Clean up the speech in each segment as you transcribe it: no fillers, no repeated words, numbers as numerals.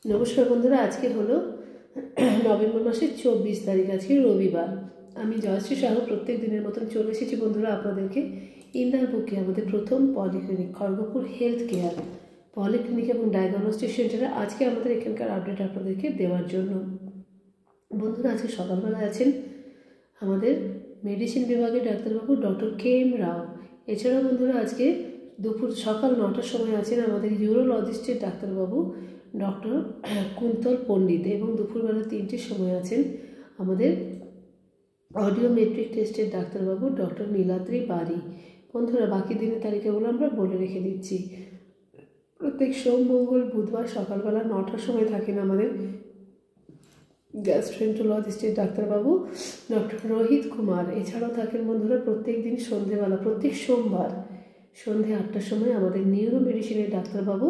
नमस्कार बंधुरा आज के हलो नवेम्बर मासेर 24 तारीख आज के रविवार आमी जयश्री साहू प्रत्येक दिनेर मतन चले एसेछि बंधुरा आपनादेरके इंदार बुके आमादेर प्रथम पलिक्लिनिक खड़गपुर हेल्थ केयर पलिक्लिनिक एबं डायगनस्टिक सेंटारे आज के आमादेर एखानकार आपडेट आपनादेरके देওয়ার জন্য बंधुरा आज के सकालबेला आছেন आमादेर मेडिसिन विभागे डाक्तारबाबू डॉक्टर के.एम. राव एछाड़ाও बंधुरा आज के दुपुर सकाल 9टार समय आছেন आमादेर यूरोलजिस्टेर डाक्तारबाबू डॉक्टर कुंतल पंडित एवं दुपुरबेला 3टेर समय आছেন आमादेर अडियोमेट्रिक टेस्टेर डाक्तारबाबू डॉक्टर नीलाद्री बारी। बंधुरा बाकी दिनेर तालिकागुलो आमरा बोले रेखे दिচ্ছি। प्रत्येक सोम मंगल बुधवार सकालबेला 9टार समय थाकेन आमादेर গ্যাস্ট্রোএন্টারোলজিস্টের ডাক্তারবাবু ডক্টর রোহিত কুমার। এছাড়াও থাকেন বন্ধুরা প্রত্যেক দিন সন্ধ্যেবেলা প্রত্যেক সোমবার সন্ধ্যে 8টার সময় আমাদের নিউরো মেডিসিনের ডাক্তারবাবু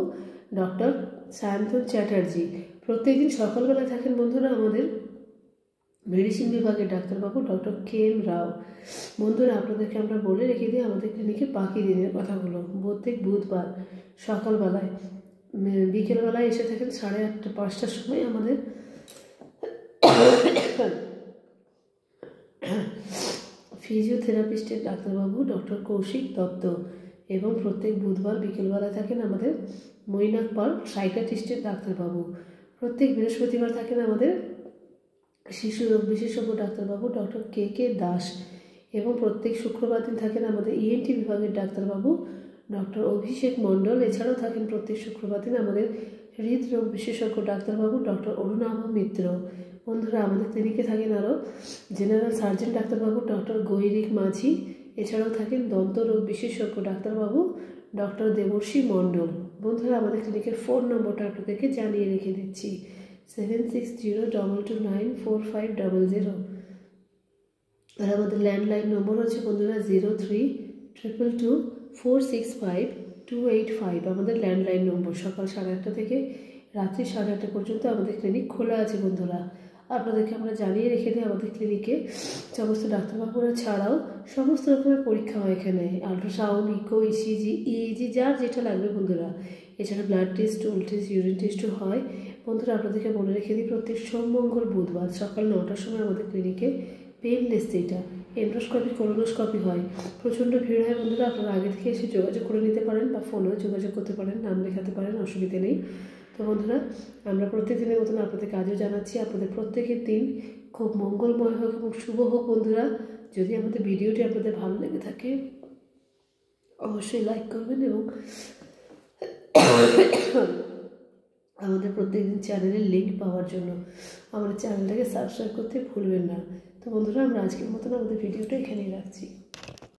ডক্টর সায়ন্তন চ্যাটার্জি। প্রত্যেক দিন সকালবেলা থাকেন বন্ধুরা আমাদের মেডিসিন বিভাগের ডাক্তারবাবু ডক্টর কে.এম. রাও। বন্ধুরা আপনাদেরকে আমরা বলে রেখে দিই আমাদের ক্লিনিকে বাকি দিনের কথাগুলো। প্রত্যেক বুধবার সকালবেলায় বিকেলবেলায় এসে থাকেন 8:30 5টার সময় আমাদের ফিজিওথেরাপিস্টের ডাক্তারবাবু ডক্টর কৌশিক দত্ত এবং প্রত্যেক বুধবার বিকেলবেলা থাকেন আমাদের মৈনাক পাল সাইকিয়াট্রিস্টের ডাক্তারবাবু। প্রত্যেক বৃহস্পতিবার থাকেন আমাদের শিশু রোগ বিশেষজ্ঞ ডাক্তারবাবু ডক্টর কে দাস এবং প্রত্যেক শুক্রবার দিন থাকেন আমাদের ইএনটি বিভাগের ডাক্তারবাবু ডক্টর অভিষেক মণ্ডল। এছাড়াও থাকেন প্রত্যেক শুক্রবার দিন আমাদের হৃদরোগ বিশেষজ্ঞ ডাক্তারবাবু ডক্টর অরুণাভ মিত্র। বন্ধুরা আমাদের ক্লিনিকে থাকেন আরও জেনারেল সার্জন ডাক্তারবাবু ডক্টর গৈরিক মাঝি। এছাড়াও থাকেন দন্তরোগ বিশেষজ্ঞ ডাক্তারবাবু ডক্টর দেবর্ষী মণ্ডল। বন্ধুরা আমাদের ক্লিনিকের ফোন নম্বরটা আপনাদেরকে জানিয়ে রেখে দিচ্ছি 7602294500। আর আমাদের ল্যান্ডলাইন নম্বর হচ্ছে বন্ধুরা 03222465 আমাদের ল্যান্ডলাইন নম্বর। সকাল 8:30 থেকে রাত্রি 8:30 পর্যন্ত আমাদের ক্লিনিক খোলা আছে বন্ধুরা। আপনাদেরকে আমরা জানিয়ে রেখে দিই আমাদের ক্লিনিকে সমস্ত ডাক্তারবাবুরা ছাড়াও সমস্ত রকমের পরীক্ষা হয় এখানে, আল্ট্রাসাউন্ড, ইকো, ইসিজি, যার যেটা লাগবে বন্ধুরা। এছাড়া blood test, stool test, urine টেস্টও হয় বন্ধুরা। আপনাদেরকে বলে রেখে দিই প্রত্যেক সোম মঙ্গল বুধবার সকাল 9টার সময় আমাদের ক্লিনিকে পেনলেস যেটা এন্ডোস্কপি কোলোনোস্কপি হয়। প্রচণ্ড ভিড় হয় বন্ধুরা। আপনারা আগে থেকে এসে যোগাযোগ করে নিতে পারেন বা ফোনেও যোগাযোগ করতে পারেন, নাম লেখাতে পারেন, অসুবিধে নেই। তো বন্ধুরা আমরা প্রত্যেক দিনের মতন আপনাদের কাজও জানাচ্ছি। আপনাদের প্রত্যেকের দিন খুব মঙ্গলময় হোক এবং শুভ হোক বন্ধুরা। যদি আমাদের ভিডিওটি আপনাদের ভালো লেগে থাকে অবশ্যই লাইক করবেন এবং আমাদের প্রত্যেকদিন চ্যানেলের লিঙ্ক পাওয়ার জন্য আমাদের চ্যানেলটাকে সাবস্ক্রাইব করতে ভুলবেন না। তো বন্ধুরা আমরা আজকের মতন আমাদের ভিডিওটা এখানেই রাখছি।